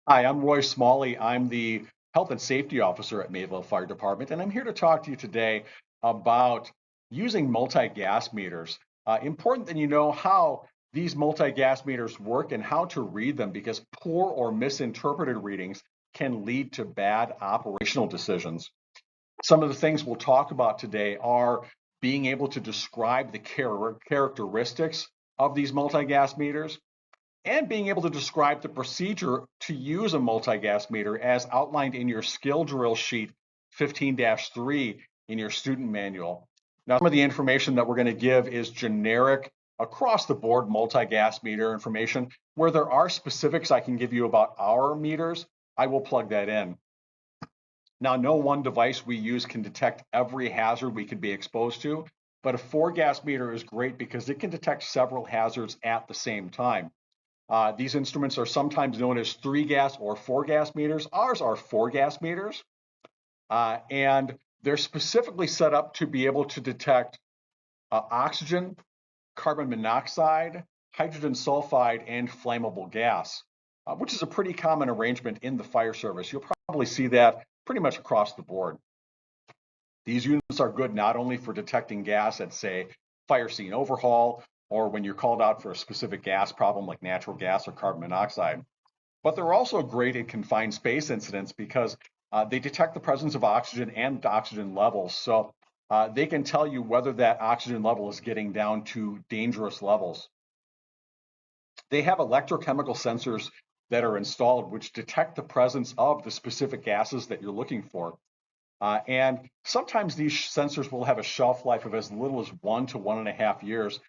Hi, I'm Roy Smalley. I'm the Health and Safety Officer at Mayville Fire Department, and I'm here to talk to you today about using multi-gas meters. Important that you know how these multi-gas meters work and how to read them because poor or misinterpreted readings can lead to bad operational decisions. Some of the things we'll talk about today are being able to describe the characteristics of these multi-gas meters, and being able to describe the procedure to use a multi-gas meter as outlined in your skill drill sheet 15-3 in your student manual. Now, some of the information that we're going to give is generic across the board multi-gas meter information. Where there are specifics I can give you about our meters, I will plug that in. Now, no one device we use can detect every hazard we could be exposed to, but a 4-gas meter is great because it can detect several hazards at the same time. These instruments are sometimes known as 3-gas or 4-gas meters. Ours are 4-gas meters, and they're specifically set up to be able to detect oxygen, carbon monoxide, hydrogen sulfide, and flammable gas, which is a pretty common arrangement in the fire service. You'll probably see that pretty much across the board. These units are good not only for detecting gas at, say, fire scene overhaul, or when you're called out for a specific gas problem like natural gas or carbon monoxide, but they're also great in confined space incidents because they detect the presence of oxygen and oxygen levels. So they can tell you whether that oxygen level is getting down to dangerous levels. They have electrochemical sensors that are installed which detect the presence of the specific gases that you're looking for. And sometimes these sensors will have a shelf life of as little as 1 to 1.5 years.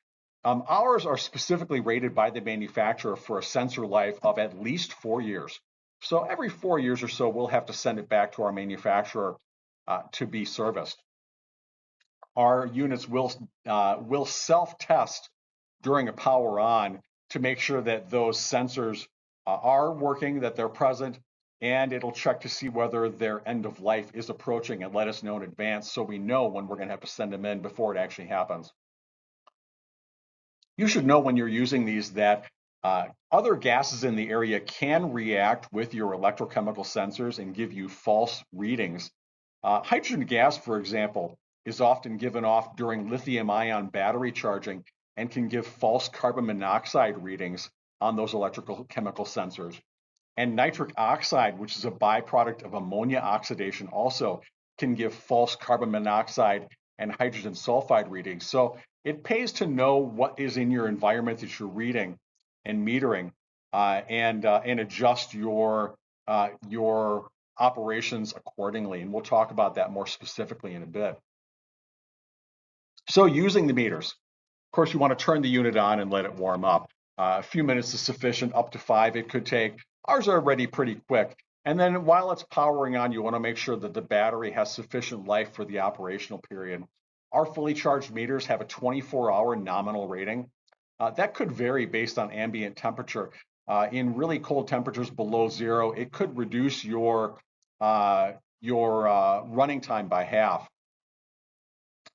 Ours are specifically rated by the manufacturer for a sensor life of at least 4 years. So every 4 years or so, we'll have to send it back to our manufacturer to be serviced. Our units will self-test during a power on to make sure that those sensors are working, that they're present, and it'll check to see whether their end of life is approaching and let us know in advance so we know when we're going to have to send them in before it actually happens. You should know when you're using these that other gases in the area can react with your electrochemical sensors and give you false readings. Hydrogen gas, for example, is often given off during lithium-ion battery charging and can give false carbon monoxide readings on those electrical chemical sensors. And nitric oxide, which is a byproduct of ammonia oxidation, also can give false carbon monoxide and hydrogen sulfide readings. So it pays to know what is in your environment that you're reading and metering, and adjust your operations accordingly. And we'll talk about that more specifically in a bit. So using the meters, of course, you want to turn the unit on and let it warm up. A few minutes is sufficient, up to 5 it could take. Ours are ready pretty quick. And then while it's powering on, you want to make sure that the battery has sufficient life for the operational period. Our fully charged meters have a 24-hour nominal rating. That could vary based on ambient temperature. In really cold temperatures below 0, it could reduce your running time by half.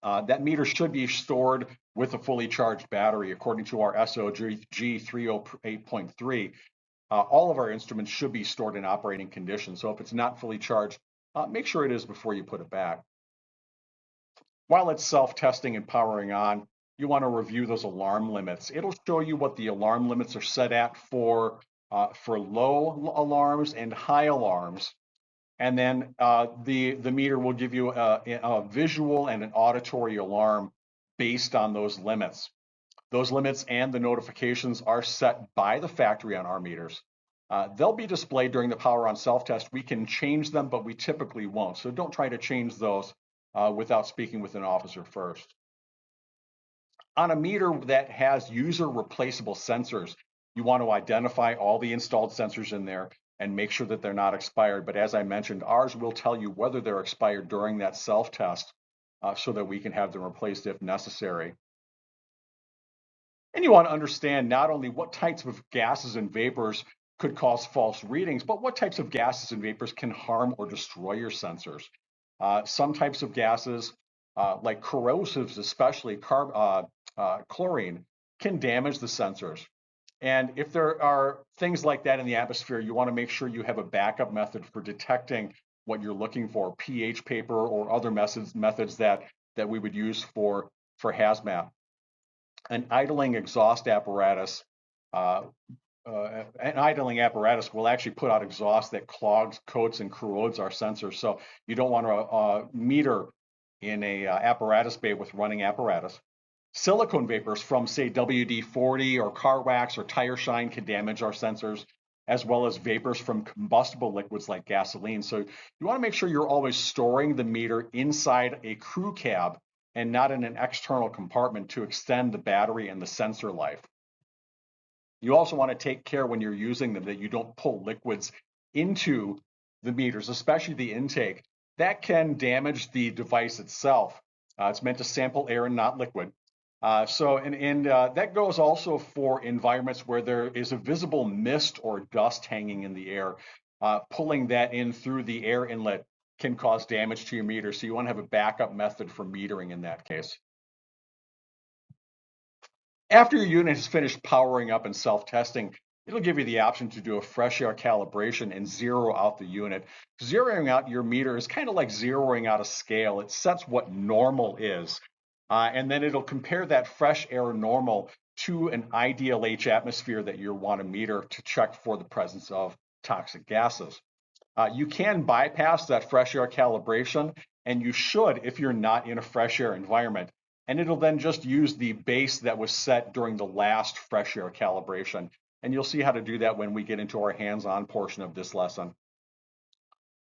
That meter should be stored with a fully charged battery according to our SOG 308.3. All of our instruments should be stored in operating condition. So if it's not fully charged, make sure it is before you put it back. While it's self-testing and powering on, you want to review those alarm limits. It'll show you what the alarm limits are set at for low alarms and high alarms. And then the meter will give you a visual and an auditory alarm based on those limits. Those limits and the notifications are set by the factory on our meters. They'll be displayed during the power on self-test. We can change them, but we typically won't. So don't try to change those without speaking with an officer first. On a meter that has user replaceable sensors, you want to identify all the installed sensors in there and make sure that they're not expired. But as I mentioned, ours will tell you whether they're expired during that self-test so that we can have them replaced if necessary. And you want to understand not only what types of gases and vapors could cause false readings, but what types of gases and vapors can harm or destroy your sensors. Some types of gases, like corrosives, especially chlorine, can damage the sensors. And if there are things like that in the atmosphere, you want to make sure you have a backup method for detecting what you're looking for, pH paper or other methods that we would use for hazmat. An idling exhaust apparatus, uh, an idling apparatus will actually put out exhaust that clogs, coats, and corrodes our sensors. So you don't want to meter in a apparatus bay with running apparatus. Silicone vapors from, say, WD-40 or car wax or tire shine can damage our sensors, as well as vapors from combustible liquids like gasoline. So you want to make sure you're always storing the meter inside a crew cab and not in an external compartment to extend the battery and the sensor life. You also want to take care when you're using them that you don't pull liquids into the meters, especially the intake. That can damage the device itself. It's meant to sample air and not liquid. That goes also for environments where there is a visible mist or dust hanging in the air. Pulling that in through the air inlet can cause damage to your meter. So you want to have a backup method for metering in that case. After your unit has finished powering up and self-testing, it'll give you the option to do a fresh air calibration and zero out the unit. Zeroing out your meter is kind of like zeroing out a scale. It sets what normal is, and then it'll compare that fresh air normal to an ideal H atmosphere that you want to meter to check for the presence of toxic gases. You can bypass that fresh air calibration, and you should if you're not in a fresh air environment. And it'll then just use the base that was set during the last fresh air calibration. And you'll see how to do that when we get into our hands-on portion of this lesson.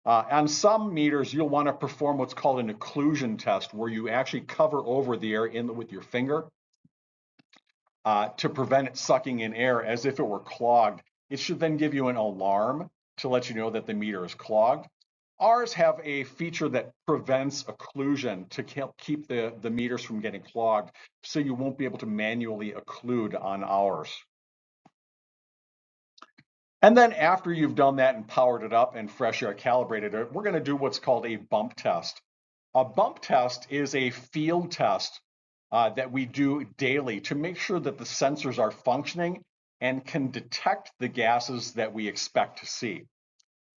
On some meters, you'll want to perform what's called an occlusion test, where you actually cover over the air inlet with your finger to prevent it sucking in air as if it were clogged. It should then give you an alarm to let you know that the meter is clogged. Ours have a feature that prevents occlusion to keep the meters from getting clogged, so you won't be able to manually occlude on ours. And then after you've done that and powered it up and fresh air calibrated it, we're going to do what's called a bump test. A bump test is a field test that we do daily to make sure that the sensors are functioning and can detect the gases that we expect to see,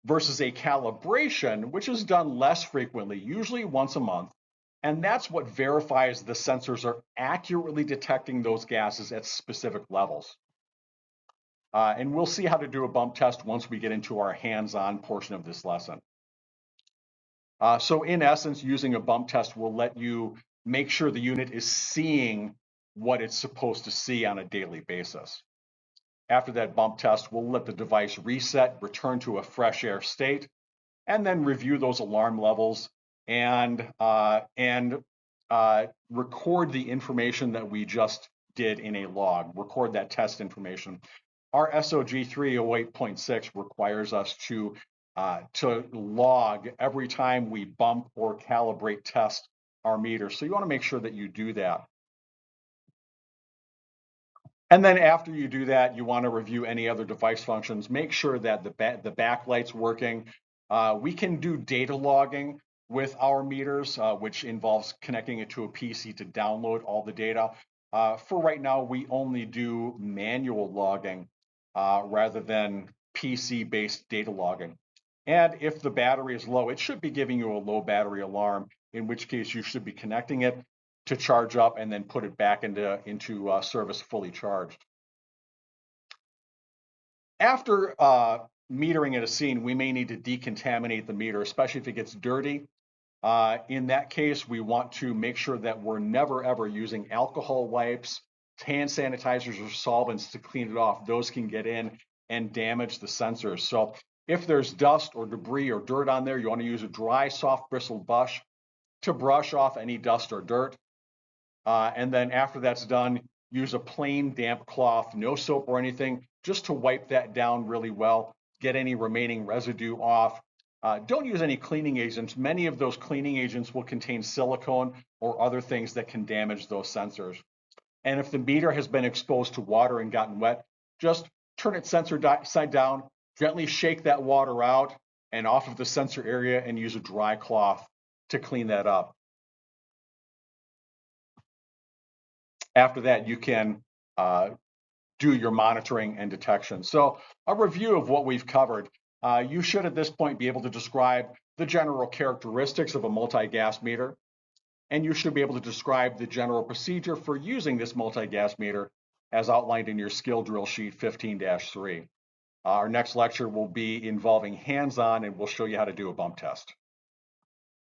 versus a calibration, which is done less frequently, usually once a month. And that's what verifies the sensors are accurately detecting those gases at specific levels. And we'll see how to do a bump test once we get into our hands-on portion of this lesson. So in essence, using a bump test will let you make sure the unit is seeing what it's supposed to see on a daily basis. After that bump test, we'll let the device reset, return to a fresh air state, and then review those alarm levels and record the information that we just did in a log, record that test information. Our SOG 308.6 requires us to log every time we bump or calibrate test our meter. So you want to make sure that you do that. And then after you do that, you want to review any other device functions. Make sure that the backlight's working. We can do data logging with our meters, which involves connecting it to a PC to download all the data. For right now, we only do manual logging rather than PC-based data logging. And if the battery is low, it should be giving you a low battery alarm, in which case you should be connecting it to charge up and then put it back into service fully charged. After metering at a scene, we may need to decontaminate the meter, especially if it gets dirty. In that case, we want to make sure that we're never ever using alcohol wipes, hand sanitizers, or solvents to clean it off. Those can get in and damage the sensors. So if there's dust or debris or dirt on there, you want to use a dry, soft bristled brush to brush off any dust or dirt. And then after that's done, use a plain damp cloth, no soap or anything, just to wipe that down really well, get any remaining residue off. Don't use any cleaning agents. Many of those cleaning agents will contain silicone or other things that can damage those sensors. And if the meter has been exposed to water and gotten wet, just turn it sensor side down, gently shake that water out and off of the sensor area and use a dry cloth to clean that up. After that, you can do your monitoring and detection. So a review of what we've covered. You should at this point be able to describe the general characteristics of a multi-gas meter, and you should be able to describe the general procedure for using this multi-gas meter as outlined in your skill drill sheet 15-3. Our next lecture will be involving hands-on, and we'll show you how to do a bump test.